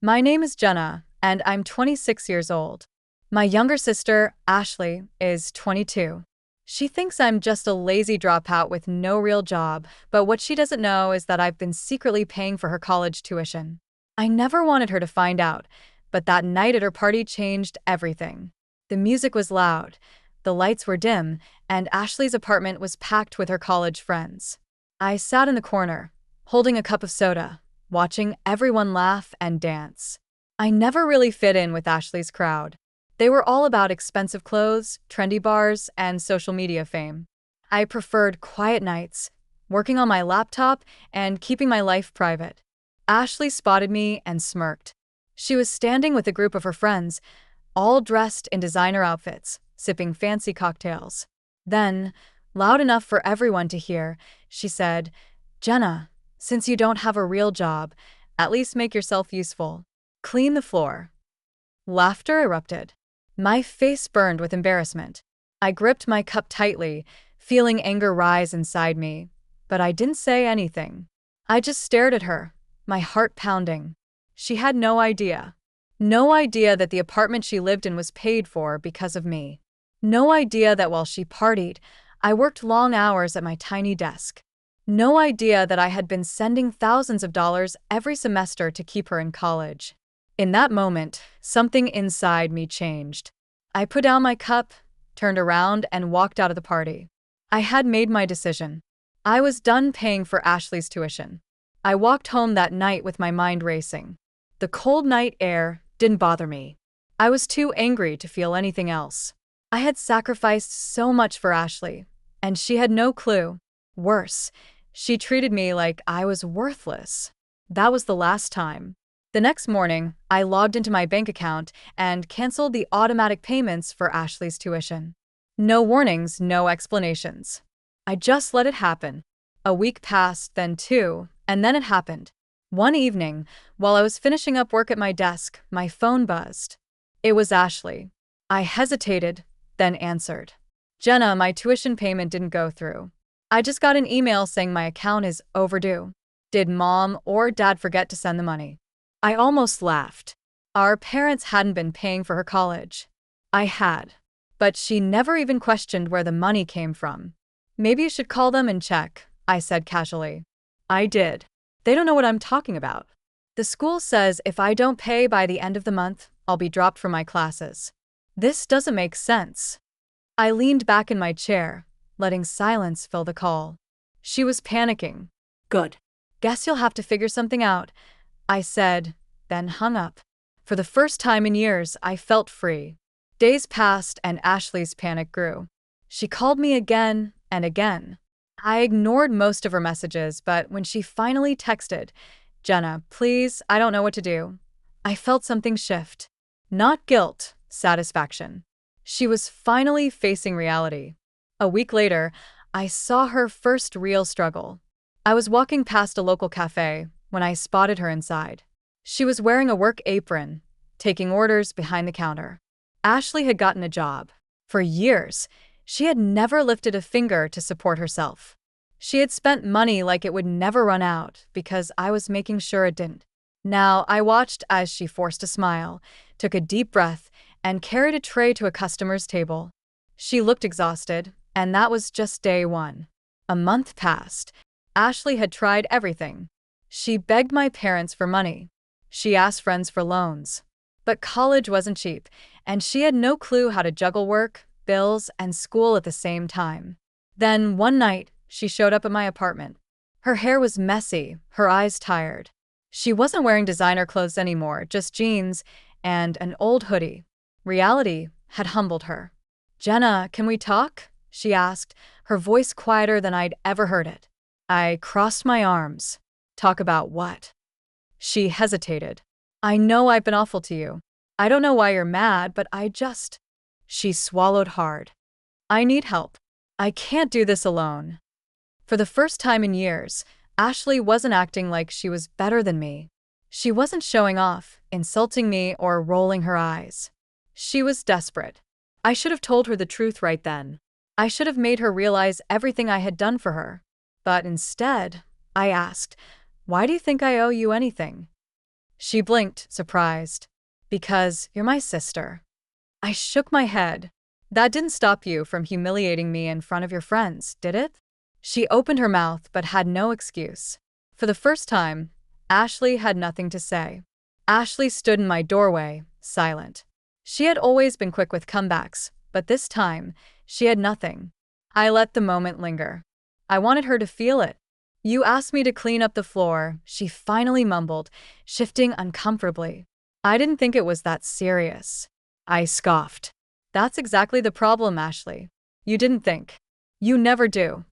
My name is Jenna, and I'm 26 years old. My younger sister, Ashley, is 22. She thinks I'm just a lazy dropout with no real job, but what she doesn't know is that I've been secretly paying for her college tuition. I never wanted her to find out, but that night at her party changed everything. The music was loud, the lights were dim, and Ashley's apartment was packed with her college friends. I sat in the corner, holding a cup of soda, watching everyone laugh and dance. I never really fit in with Ashley's crowd. They were all about expensive clothes, trendy bars, and social media fame. I preferred quiet nights, working on my laptop, and keeping my life private. Ashley spotted me and smirked. She was standing with a group of her friends, all dressed in designer outfits, sipping fancy cocktails. Then, loud enough for everyone to hear, she said, "Jenna, since you don't have a real job, at least make yourself useful. Clean the floor." Laughter erupted. My face burned with embarrassment. I gripped my cup tightly, feeling anger rise inside me, but I didn't say anything. I just stared at her, my heart pounding. She had no idea. No idea that the apartment she lived in was paid for because of me. No idea that while she partied, I worked long hours at my tiny desk. No idea that I had been sending thousands of dollars every semester to keep her in college. In that moment, something inside me changed. I put down my cup, turned around, and walked out of the party. I had made my decision. I was done paying for Ashley's tuition. I walked home that night with my mind racing. The cold night air didn't bother me. I was too angry to feel anything else. I had sacrificed so much for Ashley, and she had no clue. Worse, she treated me like I was worthless. That was the last time. The next morning, I logged into my bank account and canceled the automatic payments for Ashley's tuition. No warnings, no explanations. I just let it happen. A week passed, then two, and then it happened. One evening, while I was finishing up work at my desk, my phone buzzed. It was Ashley. I hesitated, then answered. "Jenna, my tuition payment didn't go through. I just got an email saying my account is overdue. Did mom or dad forget to send the money?" I almost laughed. Our parents hadn't been paying for her college. I had. But she never even questioned where the money came from. "Maybe you should call them and check," I said casually. I did. "They don't know what I'm talking about. The school says if I don't pay by the end of the month, I'll be dropped from my classes. This doesn't make sense." I leaned back in my chair, letting silence fill the call. She was panicking. "Good. Guess you'll have to figure something out," I said, then hung up. For the first time in years, I felt free. Days passed and Ashley's panic grew. She called me again and again. I ignored most of her messages, but when she finally texted, "Jenna, please, I don't know what to do," I felt something shift. Not guilt, satisfaction. She was finally facing reality. A week later, I saw her first real struggle. I was walking past a local cafe when I spotted her inside. She was wearing a work apron, taking orders behind the counter. Ashley had gotten a job. For years, she had never lifted a finger to support herself. She had spent money like it would never run out because I was making sure it didn't. Now I watched as she forced a smile, took a deep breath, and carried a tray to a customer's table. She looked exhausted, and that was just day one. A month passed. Ashley had tried everything. She begged my parents for money. She asked friends for loans. But college wasn't cheap, and she had no clue how to juggle work, bills, and school at the same time. Then, one night, she showed up at my apartment. Her hair was messy, her eyes tired. She wasn't wearing designer clothes anymore, just jeans and an old hoodie. Reality had humbled her. "Jenna, can we talk?" she asked, her voice quieter than I'd ever heard it. I crossed my arms. "Talk about what?" She hesitated. "I know I've been awful to you. I don't know why you're mad, but She swallowed hard. "I need help. I can't do this alone." For the first time in years, Ashley wasn't acting like she was better than me. She wasn't showing off, insulting me, or rolling her eyes. She was desperate. I should have told her the truth right then. I should have made her realize everything I had done for her. But instead, I asked, "Why do you think I owe you anything?" She blinked, surprised. Because you're my sister. I shook my head. That didn't stop you from humiliating me in front of your friends, did it? She opened her mouth but had no excuse. For the first time, Ashley had nothing to say. Ashley stood in my doorway, silent. She had always been quick with comebacks, but this time, she had nothing. I let the moment linger. I wanted her to feel it. You asked me to clean up the floor, she finally mumbled, shifting uncomfortably. I didn't think it was that serious. I scoffed. That's exactly the problem, Ashley. You didn't think. You never do.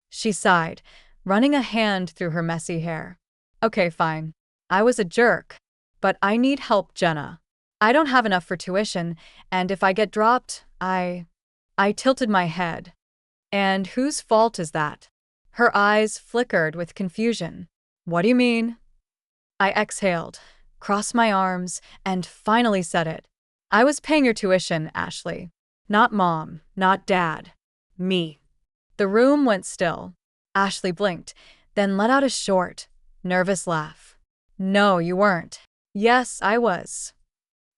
She sighed, running a hand through her messy hair. Okay, fine. I was a jerk. But I need help, Jenna. I don't have enough for tuition, and if I get dropped, I tilted my head. And whose fault is that? Her eyes flickered with confusion. What do you mean? I exhaled, crossed my arms, and finally said it. I was paying your tuition, Ashley. Not mom, not dad. Me. The room went still. Ashley blinked, then let out a short, nervous laugh. No, you weren't. Yes, I was.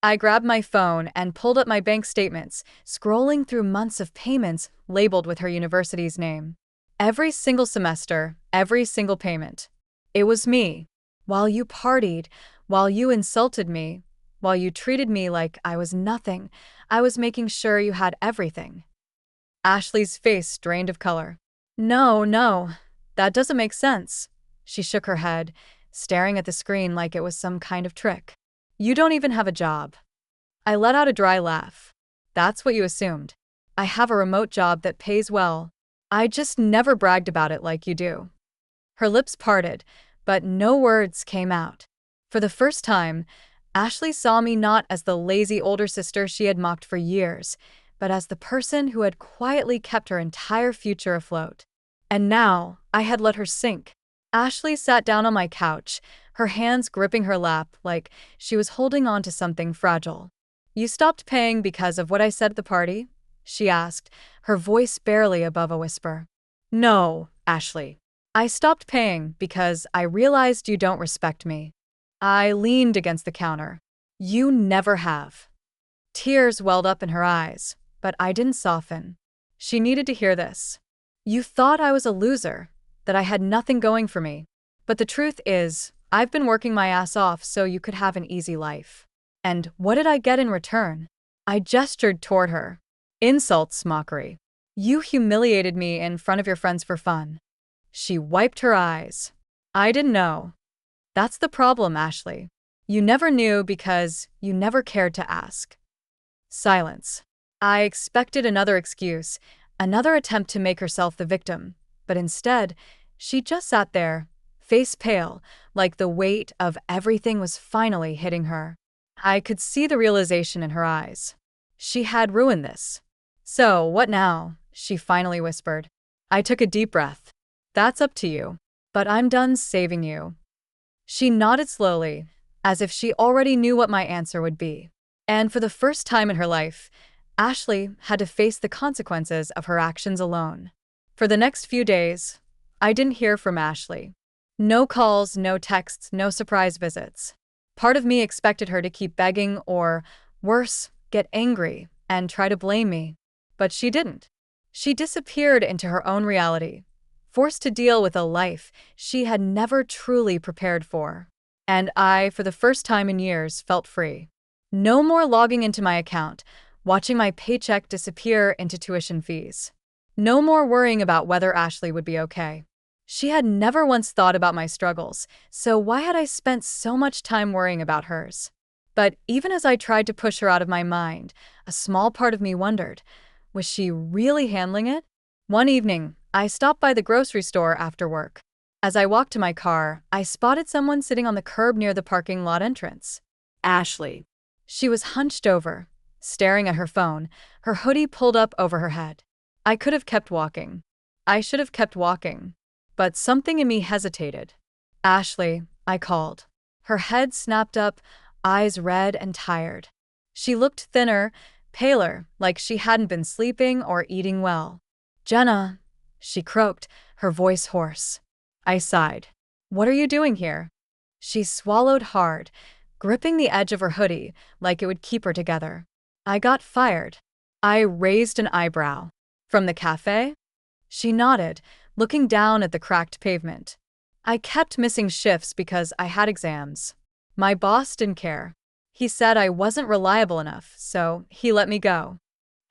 I grabbed my phone and pulled up my bank statements, scrolling through months of payments labeled with her university's name. Every single semester, every single payment. It was me. While you partied, while you insulted me, while you treated me like I was nothing, I was making sure you had everything. Ashley's face drained of color. No, that doesn't make sense. She shook her head, staring at the screen like it was some kind of trick. You don't even have a job. I let out a dry laugh. That's what you assumed. I have a remote job that pays well. I just never bragged about it like you do. Her lips parted, but no words came out. For the first time, Ashley saw me not as the lazy older sister she had mocked for years, but as the person who had quietly kept her entire future afloat. And now, I had let her sink. Ashley sat down on my couch, her hands gripping her lap like she was holding on to something fragile. You stopped paying because of what I said at the party? She asked, her voice barely above a whisper. No, Ashley. I stopped paying because I realized you don't respect me. I leaned against the counter. You never have. Tears welled up in her eyes, but I didn't soften. She needed to hear this. You thought I was a loser, that I had nothing going for me. But the truth is, I've been working my ass off so you could have an easy life. And what did I get in return? I gestured toward her. Insults, mockery. You humiliated me in front of your friends for fun. She wiped her eyes. I didn't know. That's the problem, Ashley. You never knew because you never cared to ask. Silence. I expected another excuse, another attempt to make herself the victim, but instead, she just sat there, face pale, like the weight of everything was finally hitting her. I could see the realization in her eyes. She had ruined this. So, what now? She finally whispered. I took a deep breath. That's up to you. But I'm done saving you. She nodded slowly, as if she already knew what my answer would be. And for the first time in her life, Ashley had to face the consequences of her actions alone. For the next few days, I didn't hear from Ashley. No calls, no texts, no surprise visits. Part of me expected her to keep begging or, worse, get angry and try to blame me. But she didn't. She disappeared into her own reality, forced to deal with a life she had never truly prepared for. And I, for the first time in years, felt free. No more logging into my account, watching my paycheck disappear into tuition fees. No more worrying about whether Ashley would be okay. She had never once thought about my struggles, so why had I spent so much time worrying about hers? But even as I tried to push her out of my mind, a small part of me wondered, was she really handling it? One evening, I stopped by the grocery store after work. As I walked to my car, I spotted someone sitting on the curb near the parking lot entrance. Ashley. She was hunched over, staring at her phone, her hoodie pulled up over her head. I could have kept walking. I should have kept walking. But something in me hesitated. Ashley, I called. Her head snapped up, eyes red and tired. She looked thinner, paler, like she hadn't been sleeping or eating well. Jenna, she croaked, her voice hoarse. I sighed. What are you doing here? She swallowed hard, gripping the edge of her hoodie like it would keep her together. I got fired. I raised an eyebrow. From the cafe? She nodded, looking down at the cracked pavement. I kept missing shifts because I had exams. My boss didn't care. He said I wasn't reliable enough, so he let me go.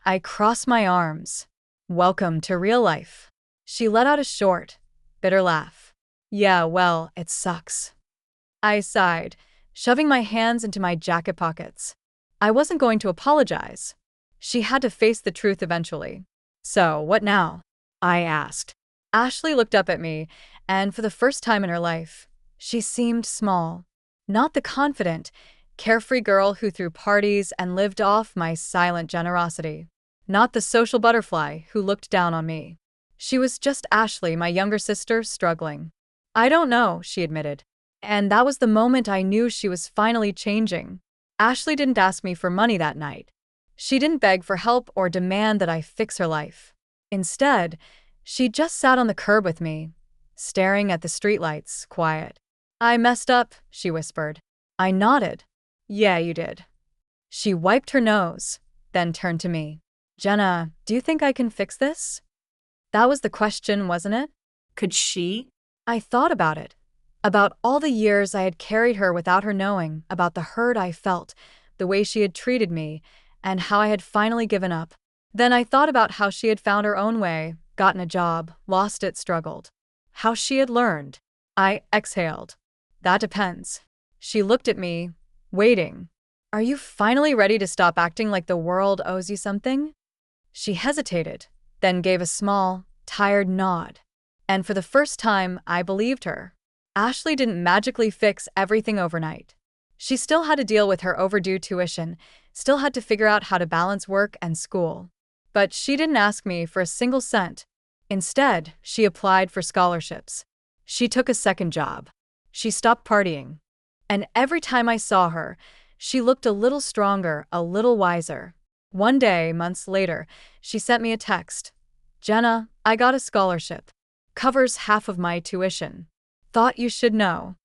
I crossed my arms. Welcome to real life. She let out a short, bitter laugh. Yeah, well, it sucks. I sighed, shoving my hands into my jacket pockets. I wasn't going to apologize. She had to face the truth eventually. So, what now? I asked. Ashley looked up at me, and for the first time in her life, she seemed small. Not the confident, carefree girl who threw parties and lived off my silent generosity. Not the social butterfly who looked down on me. She was just Ashley, my younger sister, struggling. I don't know, she admitted. And that was the moment I knew she was finally changing. Ashley didn't ask me for money that night. She didn't beg for help or demand that I fix her life. Instead, she just sat on the curb with me, staring at the streetlights, quiet. I messed up, she whispered. I nodded. Yeah, you did. She wiped her nose, then turned to me. Jenna, do you think I can fix this? That was the question, wasn't it? Could she? I thought about it. About all the years I had carried her without her knowing, about the hurt I felt, the way she had treated me, and how I had finally given up. Then I thought about how she had found her own way, gotten a job, lost it, struggled. How she had learned. I exhaled. That depends. She looked at me, waiting. Are you finally ready to stop acting like the world owes you something? She hesitated, then gave a small, tired nod. And for the first time, I believed her. Ashley didn't magically fix everything overnight. She still had to deal with her overdue tuition, still had to figure out how to balance work and school. But she didn't ask me for a single cent. Instead, she applied for scholarships. She took a second job. She stopped partying. And every time I saw her, she looked a little stronger, a little wiser. One day, months later, she sent me a text. Jenna, I got a scholarship. Covers half of my tuition. Thought you should know.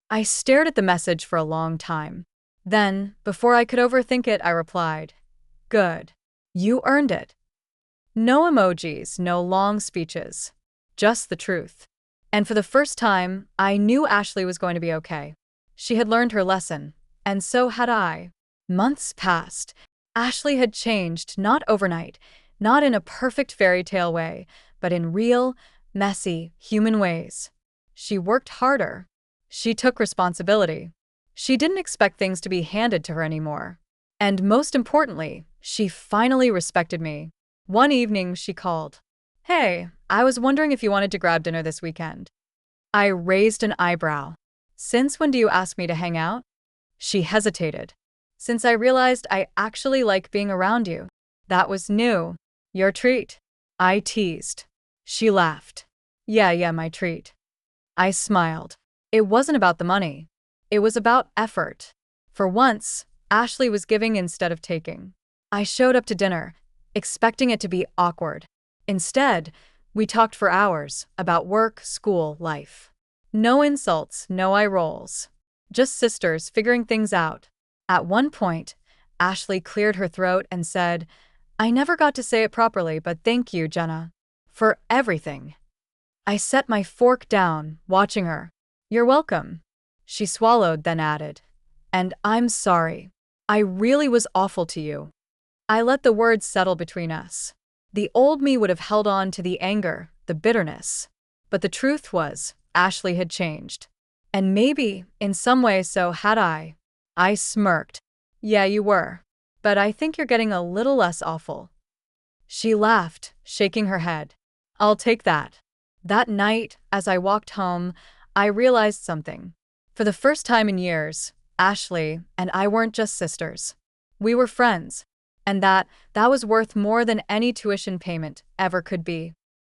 I stared at the message for a long time. Then, before I could overthink it, I replied, Good. You earned it. No emojis, no long speeches. Just the truth. And for the first time, I knew Ashley was going to be okay. She had learned her lesson, and so had I. Months passed. Ashley had changed, not overnight, not in a perfect fairy tale way, but in real, messy, human ways. She worked harder. She took responsibility. She didn't expect things to be handed to her anymore. And most importantly, she finally respected me. One evening, she called. Hey, I was wondering if you wanted to grab dinner this weekend. I raised an eyebrow. Since when do you ask me to hang out? She hesitated. Since I realized I actually like being around you. That was new. Your treat. I teased. She laughed. Yeah, my treat. I smiled. It wasn't about the money. It was about effort. For once, Ashley was giving instead of taking. I showed up to dinner, expecting it to be awkward. Instead, we talked for hours about work, school, life. No insults, no eye rolls. Just sisters figuring things out. At one point, Ashley cleared her throat and said, I never got to say it properly, but thank you, Jenna, for everything. I set my fork down, watching her. You're welcome. She swallowed, then added, and I'm sorry. I really was awful to you. I let the words settle between us. The old me would have held on to the anger, the bitterness. But the truth was, Ashley had changed. And maybe, in some way, so had I. I smirked. Yeah, you were. But I think you're getting a little less awful. She laughed, shaking her head. I'll take that. That night, as I walked home, I realized something. For the first time in years, Ashley and I weren't just sisters. We were friends. And that was worth more than any tuition payment ever could be.